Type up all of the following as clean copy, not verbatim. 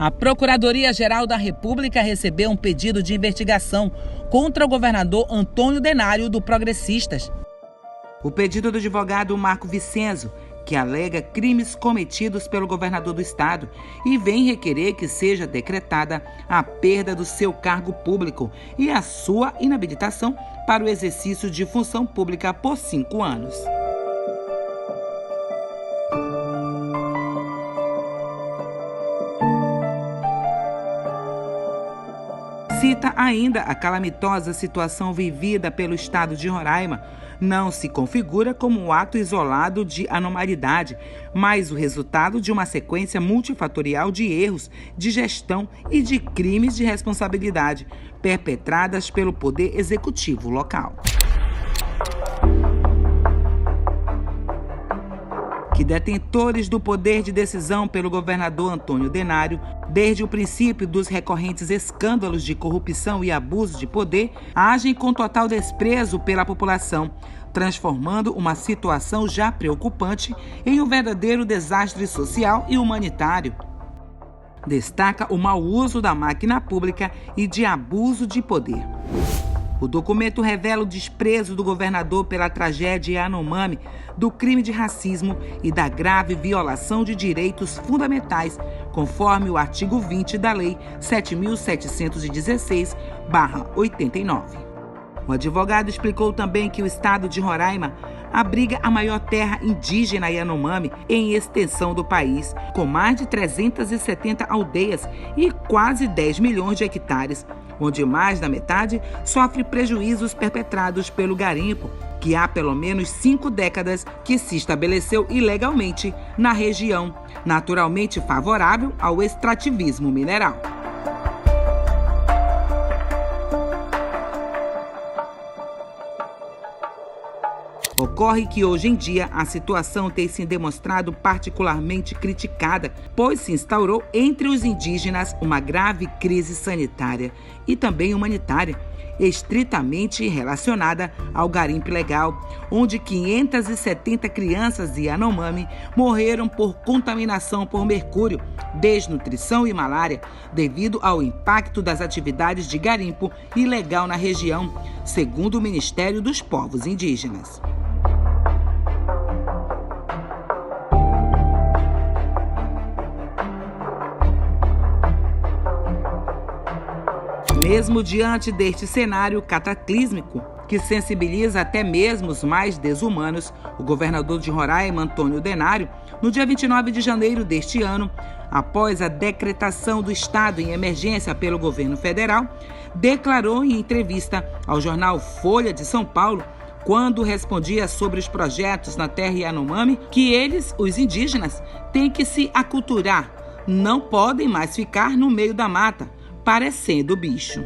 A Procuradoria-Geral da República recebeu um pedido de investigação contra o governador Antônio Denário, do Progressistas. O pedido do advogado Marco Vicenzo, que alega crimes cometidos pelo governador do estado e vem requerer que seja decretada a perda do seu cargo público e a sua inabilitação para o exercício de função pública por 5 anos. Cita ainda a calamitosa situação vivida pelo estado de Roraima. Não se configura como um ato isolado de anormalidade, mas o resultado de uma sequência multifatorial de erros de gestão e de crimes de responsabilidade perpetradas pelo Poder Executivo local. Que detentores do poder de decisão pelo governador Antônio Denário, desde o princípio dos recorrentes escândalos de corrupção e abuso de poder, agem com total desprezo pela população, transformando uma situação já preocupante em um verdadeiro desastre social e humanitário. Destaca o mau uso da máquina pública e de abuso de poder. O documento revela o desprezo do governador pela tragédia Yanomami, do crime de racismo e da grave violação de direitos fundamentais, conforme o artigo 20 da Lei 7.716/89. O advogado explicou também que o estado de Roraima abriga a maior terra indígena Yanomami em extensão do país, com mais de 370 aldeias e quase 10 milhões de hectares, onde mais da metade sofre prejuízos perpetrados pelo garimpo, que há pelo menos 5 décadas que se estabeleceu ilegalmente na região, naturalmente favorável ao extrativismo mineral. Ocorre que hoje em dia a situação tem se demonstrado particularmente criticada, pois se instaurou entre os indígenas uma grave crise sanitária e também humanitária, estritamente relacionada ao garimpo ilegal, onde 570 crianças de Yanomami morreram por contaminação por mercúrio, desnutrição e malária, devido ao impacto das atividades de garimpo ilegal na região, segundo o Ministério dos Povos Indígenas. Mesmo diante deste cenário cataclísmico, que sensibiliza até mesmo os mais desumanos, o governador de Roraima, Antônio Denário, no dia 29 de janeiro deste ano, após a decretação do estado em emergência pelo governo federal, declarou em entrevista ao jornal Folha de São Paulo, quando respondia sobre os projetos na terra Yanomami, que eles, os indígenas, têm que se aculturar, não podem mais ficar no meio da mata, parecendo bicho.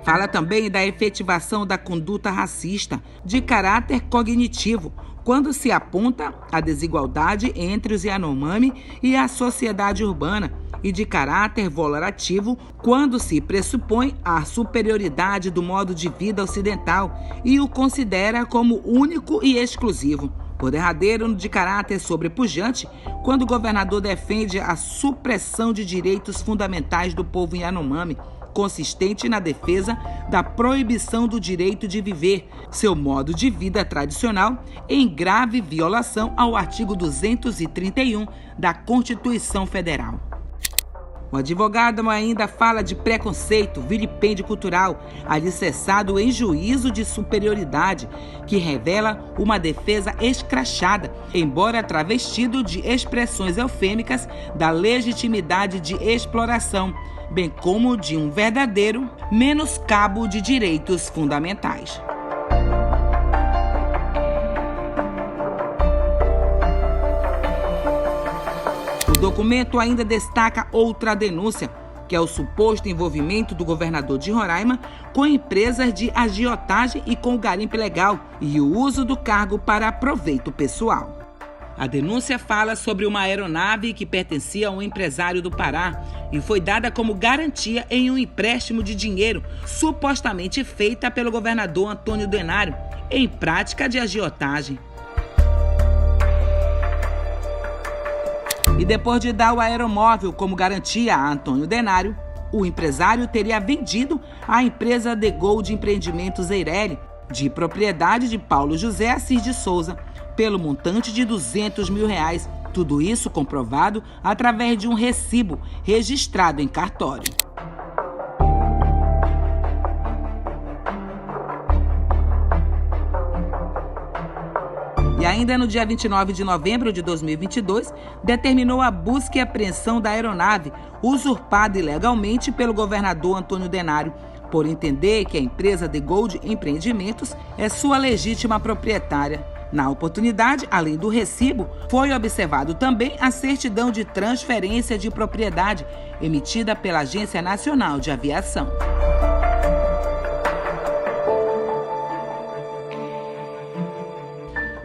Fala também da efetivação da conduta racista de caráter cognitivo, quando se aponta a desigualdade entre os Yanomami e a sociedade urbana, e de caráter valorativo, quando se pressupõe a superioridade do modo de vida ocidental e o considera como único e exclusivo. Por derradeiro, de caráter sobrepujante, quando o governador defende a supressão de direitos fundamentais do povo Yanomami, consistente na defesa da proibição do direito de viver seu modo de vida tradicional, em grave violação ao artigo 231 da Constituição Federal. O advogado ainda fala de preconceito, vilipêndio cultural, alicerçado em juízo de superioridade, que revela uma defesa escrachada, embora travestido de expressões eufêmicas da legitimidade de exploração, bem como de um verdadeiro menoscabo de direitos fundamentais. O documento ainda destaca outra denúncia, que é o suposto envolvimento do governador de Roraima com empresas de agiotagem e com o garimpo ilegal e o uso do cargo para proveito pessoal. A denúncia fala sobre uma aeronave que pertencia a um empresário do Pará e foi dada como garantia em um empréstimo de dinheiro supostamente feita pelo governador Antônio Denário, em prática de agiotagem. E depois de dar o aeromóvel como garantia a Antônio Denário, o empresário teria vendido a empresa The Gold Empreendimentos Eireli, de propriedade de Paulo José Assis de Souza, pelo montante de R$200 mil. Tudo isso comprovado através de um recibo registrado em cartório. E ainda no dia 29 de novembro de 2022, determinou a busca e apreensão da aeronave usurpada ilegalmente pelo governador Antônio Denário, por entender que a empresa The Gold Empreendimentos é sua legítima proprietária. Na oportunidade, além do recibo, foi observado também a certidão de transferência de propriedade emitida pela Agência Nacional de Aviação.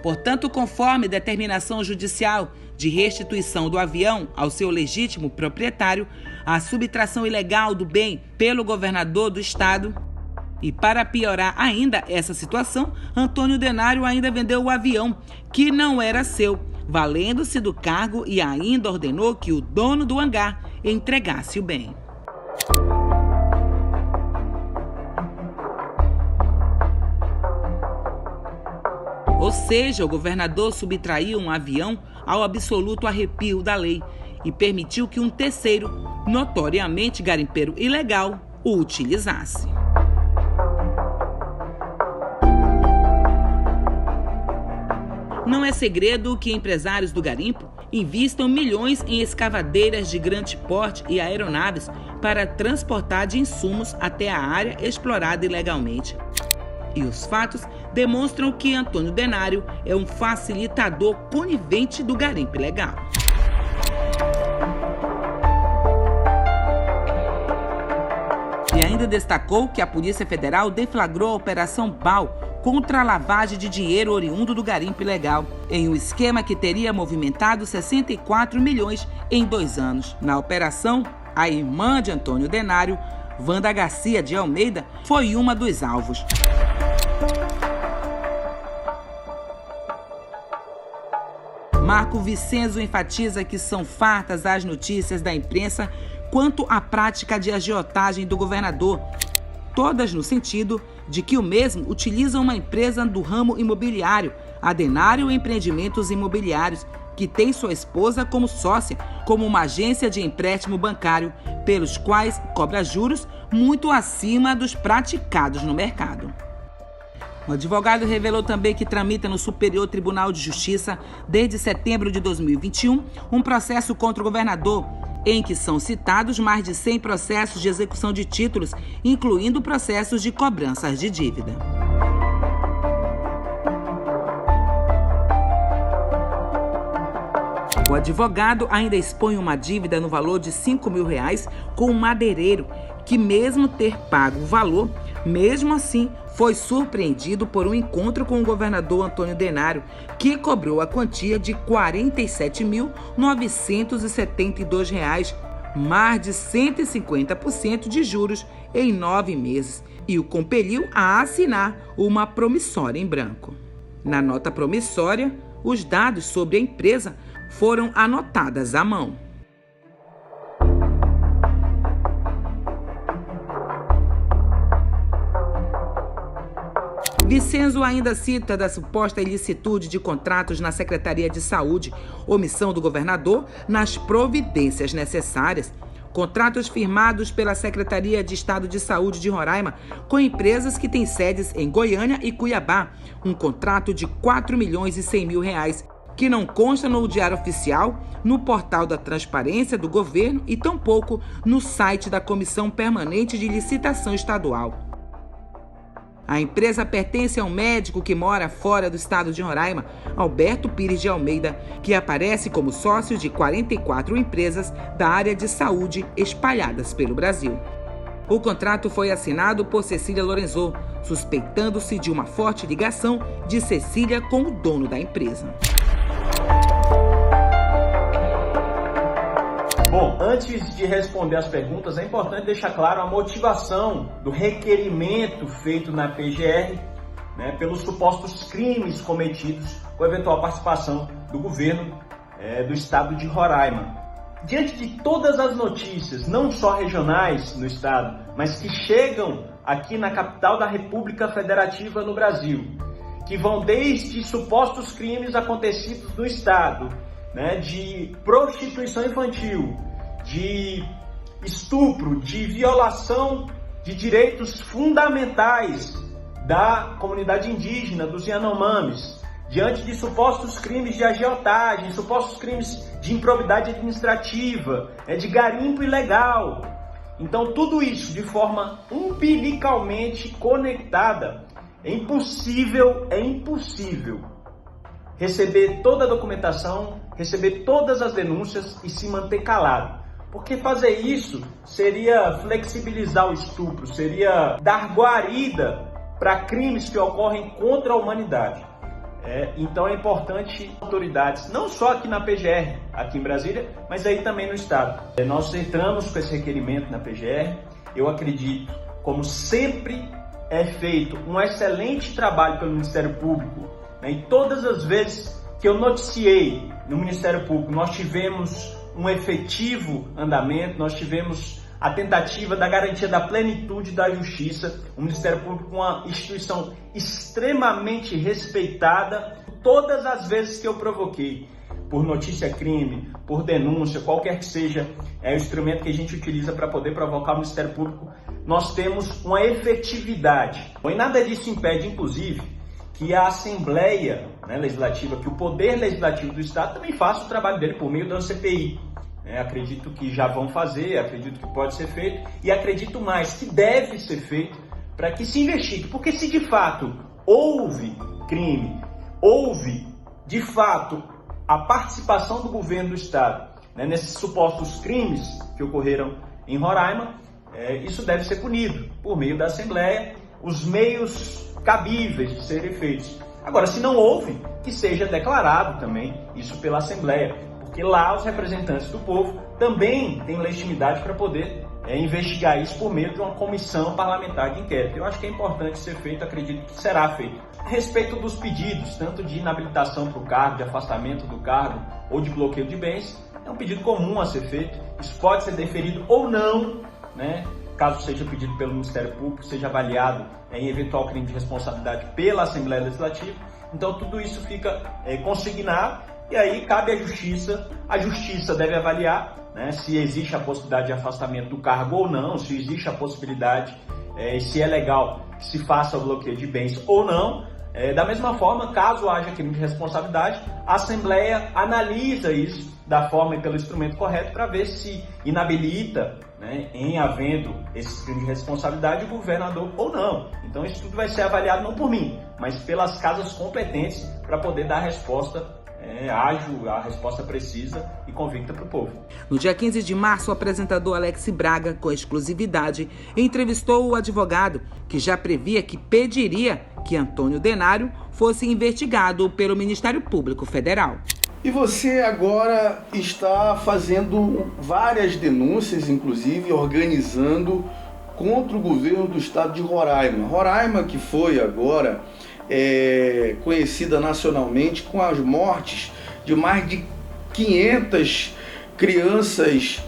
Portanto, conforme determinação judicial de restituição do avião ao seu legítimo proprietário, a subtração ilegal do bem pelo governador do estado. E para piorar ainda essa situação, Antônio Denário ainda vendeu o avião, que não era seu, valendo-se do cargo, e ainda ordenou que o dono do hangar entregasse o bem. Ou seja, o governador subtraiu um avião ao absoluto arrepio da lei e permitiu que um terceiro, notoriamente garimpeiro ilegal, o utilizasse. Não é segredo que empresários do garimpo investam milhões em escavadeiras de grande porte e aeronaves para transportar de insumos até a área explorada ilegalmente. E os fatos demonstram que Antônio Denário é um facilitador conivente do garimpo ilegal. E ainda destacou que a Polícia Federal deflagrou a Operação BAL contra a lavagem de dinheiro oriundo do garimpo ilegal, em um esquema que teria movimentado 64 milhões em 2 anos. Na operação, a irmã de Antônio Denário, Wanda Garcia de Almeida, foi uma dos alvos. Marco Vicenzo enfatiza que são fartas as notícias da imprensa quanto à prática de agiotagem do governador, todas no sentido de que o mesmo utiliza uma empresa do ramo imobiliário, a Denário Empreendimentos Imobiliários, que tem sua esposa como sócia, como uma agência de empréstimo bancário, pelos quais cobra juros muito acima dos praticados no mercado. O advogado revelou também que tramita no Superior Tribunal de Justiça, desde setembro de 2021, um processo contra o governador, em que são citados mais de 100 processos de execução de títulos, incluindo processos de cobranças de dívida. O advogado ainda expõe uma dívida no valor de R$5 mil com um madeireiro, que mesmo ter pago o valor, mesmo assim foi surpreendido por um encontro com o governador Antônio Denário, que cobrou a quantia de R$ 47.972, mais de 150% de juros em 9 meses, e o compeliu a assinar uma promissória em branco. Na nota promissória, os dados sobre a empresa foram anotadas à mão. Vicenzo ainda cita da suposta ilicitude de contratos na Secretaria de Saúde, omissão do governador nas providências necessárias. Contratos firmados pela Secretaria de Estado de Saúde de Roraima com empresas que têm sedes em Goiânia e Cuiabá. Um contrato de R$ 4.100.000, que não consta no Diário Oficial, no portal da Transparência do Governo e tampouco no site da Comissão Permanente de Licitação Estadual. A empresa pertence a um médico que mora fora do estado de Roraima, Alberto Pires de Almeida, que aparece como sócio de 44 empresas da área de saúde espalhadas pelo Brasil. O contrato foi assinado por Cecília Lorenzo, suspeitando-se de uma forte ligação de Cecília com o dono da empresa. Bom, antes de responder as perguntas, é importante deixar claro a motivação do requerimento feito na PGR, pelos supostos crimes cometidos com a eventual participação do governo do estado de Roraima. Diante de todas as notícias, não só regionais no estado, mas que chegam aqui na capital da República Federativa no Brasil, que vão desde supostos crimes acontecidos no estado, né, de prostituição infantil, de estupro, de violação de direitos fundamentais da comunidade indígena, dos Yanomamis, diante de supostos crimes de agiotagem, supostos crimes de improbidade administrativa, de garimpo ilegal. Então, tudo isso de forma umbilicalmente conectada, é impossível receber toda a documentação, receber todas as denúncias e se manter calado. Porque fazer isso seria flexibilizar o estupro, seria dar guarida para crimes que ocorrem contra a humanidade. Então é importante autoridades, não só aqui na PGR, aqui em Brasília, mas aí também no estado. Nós entramos com esse requerimento na PGR. Eu acredito, como sempre é feito, um excelente trabalho pelo Ministério Público. E todas as vezes que eu noticiei no Ministério Público, nós tivemos um efetivo andamento, nós tivemos a tentativa da garantia da plenitude da justiça. O Ministério Público é uma instituição extremamente respeitada. Todas as vezes que eu provoquei, por notícia-crime, por denúncia, qualquer que seja o instrumento que a gente utiliza para poder provocar o Ministério Público, nós temos uma efetividade. E nada disso impede, inclusive, que a Assembleia Legislativa, que o Poder Legislativo do Estado também faça o trabalho dele por meio da CPI. Acredito que já vão fazer, acredito que pode ser feito e acredito mais que deve ser feito para que se investigue. Porque se de fato houve crime, houve de fato a participação do governo do Estado nesses supostos crimes que ocorreram em Roraima, isso deve ser punido por meio da Assembleia, os meios cabíveis de serem feitos. Agora, se não houve, que seja declarado também isso pela Assembleia. Porque lá os representantes do povo também têm legitimidade para poder investigar isso por meio de uma comissão parlamentar de inquérito. Eu acho que é importante ser feito, acredito que será feito. A respeito dos pedidos, tanto de inabilitação para o cargo, de afastamento do cargo ou de bloqueio de bens, é um pedido comum a ser feito. Isso pode ser deferido ou não, caso seja pedido pelo Ministério Público, seja avaliado em eventual crime de responsabilidade pela Assembleia Legislativa. Então tudo isso fica consignado. E aí cabe à Justiça. A Justiça deve avaliar se existe a possibilidade de afastamento do cargo ou não, se existe a possibilidade, se é legal que se faça o bloqueio de bens ou não. Da mesma forma, caso haja crime de responsabilidade, a Assembleia analisa isso da forma e pelo instrumento correto para ver se inabilita, em havendo esse crime de responsabilidade, o governador ou não. Então isso tudo vai ser avaliado não por mim, mas pelas casas competentes para poder dar a resposta ágil, a resposta precisa e convicta para o povo. No dia 15 de março, o apresentador Alex Braga, com exclusividade, entrevistou o advogado que já previa que pediria que Antônio Denário fosse investigado pelo Ministério Público Federal. E você agora está fazendo várias denúncias, inclusive organizando contra o governo do estado de Roraima. Roraima que foi agora conhecida nacionalmente com as mortes de mais de 500 crianças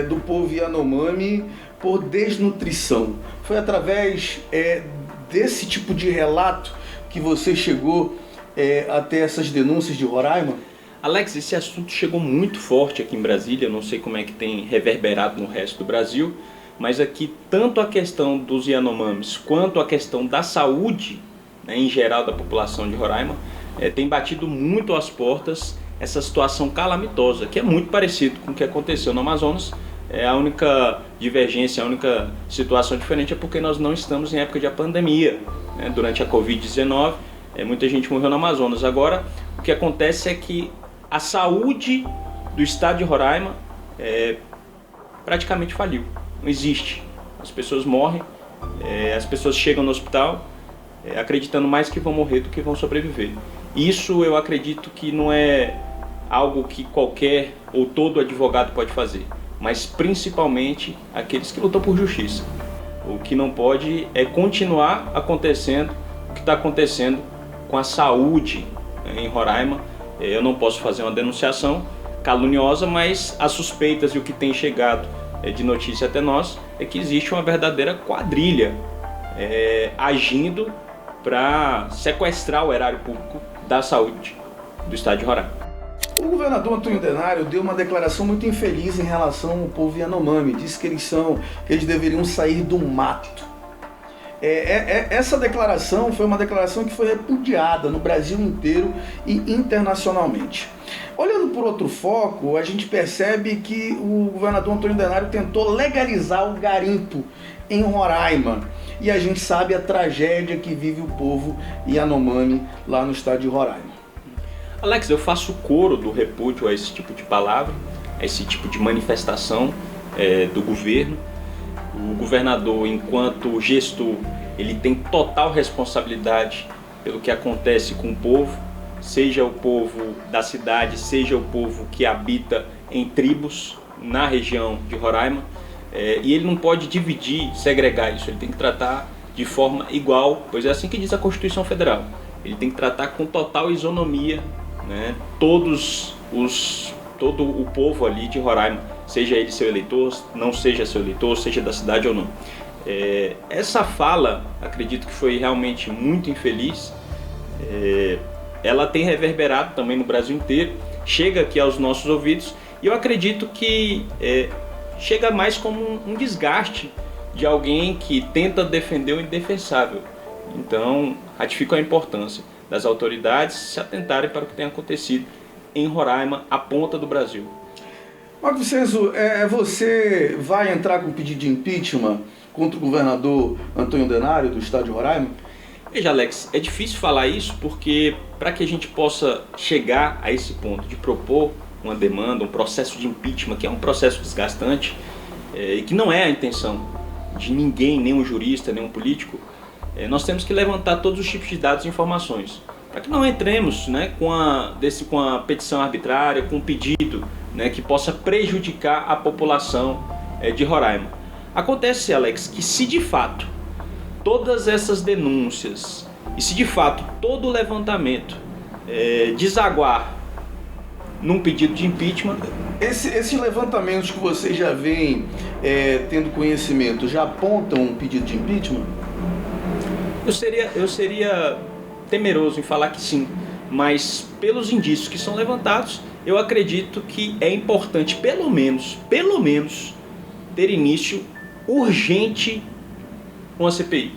do povo Yanomami por desnutrição. Foi através desse tipo de relato que você chegou até essas denúncias de Roraima? Alex, esse assunto chegou muito forte aqui em Brasília, não sei como é que tem reverberado no resto do Brasil, mas aqui tanto a questão dos Yanomamis quanto a questão da saúde, em geral da população de Roraima, tem batido muito às portas essa situação calamitosa, que é muito parecido com o que aconteceu no Amazonas. A única divergência, a única situação diferente é porque nós não estamos em época de pandemia. Durante a Covid-19, muita gente morreu no Amazonas. Agora, o que acontece é que a saúde do estado de Roraima praticamente faliu. Não existe. As pessoas morrem, as pessoas chegam no hospital acreditando mais que vão morrer do que vão sobreviver. Isso eu acredito que não é algo que qualquer ou todo advogado pode fazer, mas principalmente aqueles que lutam por justiça. O que não pode é continuar acontecendo o que está acontecendo com a saúde em Roraima, Eu não posso fazer uma denunciação caluniosa, mas as suspeitas e o que tem chegado de notícia até nós é que existe uma verdadeira quadrilha agindo para sequestrar o erário público da saúde do estado de Roraima. O governador Antônio Denário deu uma declaração muito infeliz em relação ao povo Yanomami. Disse que eles deveriam sair do mato. Essa declaração foi uma declaração que foi repudiada no Brasil inteiro e internacionalmente. Olhando por outro foco, a gente percebe que o governador Antônio Denário tentou legalizar o garimpo em Roraima. E a gente sabe a tragédia que vive o povo Yanomami lá no estado de Roraima. Alex, eu faço coro do repúdio a esse tipo de palavra, a esse tipo de manifestação do governo. O governador, enquanto gestor, ele tem total responsabilidade pelo que acontece com o povo, seja o povo da cidade, seja o povo que habita em tribos na região de Roraima. E ele não pode dividir, segregar isso, ele tem que tratar de forma igual, pois é assim que diz a Constituição Federal. Ele tem que tratar com total isonomia, né, todo o povo ali de Roraima, seja ele seu eleitor, não seja seu eleitor, seja da cidade ou não. Essa fala, acredito que foi realmente muito infeliz. Ela tem reverberado também no Brasil inteiro, chega aqui aos nossos ouvidos e eu acredito que chega mais como um desgaste de alguém que tenta defender o indefensável. Então, ratifico a importância das autoridades se atentarem para o que tem acontecido em Roraima, a ponta do Brasil. Marco Vicenzo, você vai entrar com pedido de impeachment contra o governador Antônio Denário do estado de Roraima? Veja, Alex, é difícil falar isso porque para que a gente possa chegar a esse ponto de propor uma demanda, um processo de impeachment, que é um processo desgastante e que não é a intenção de ninguém, nenhum jurista, nenhum político, nós temos que levantar todos os tipos de dados e informações para que não entremos, né, com a petição arbitrária, com um pedido, né, que possa prejudicar a população de Roraima. Acontece, Alex, que se de fato todas essas denúncias e se de fato todo o levantamento desaguar num pedido de impeachment... Esses levantamentos que você já vem tendo conhecimento já apontam um pedido de impeachment? Eu seria temeroso em falar que sim, mas pelos indícios que são levantados, eu acredito que é importante pelo menos, ter início urgente com a CPI.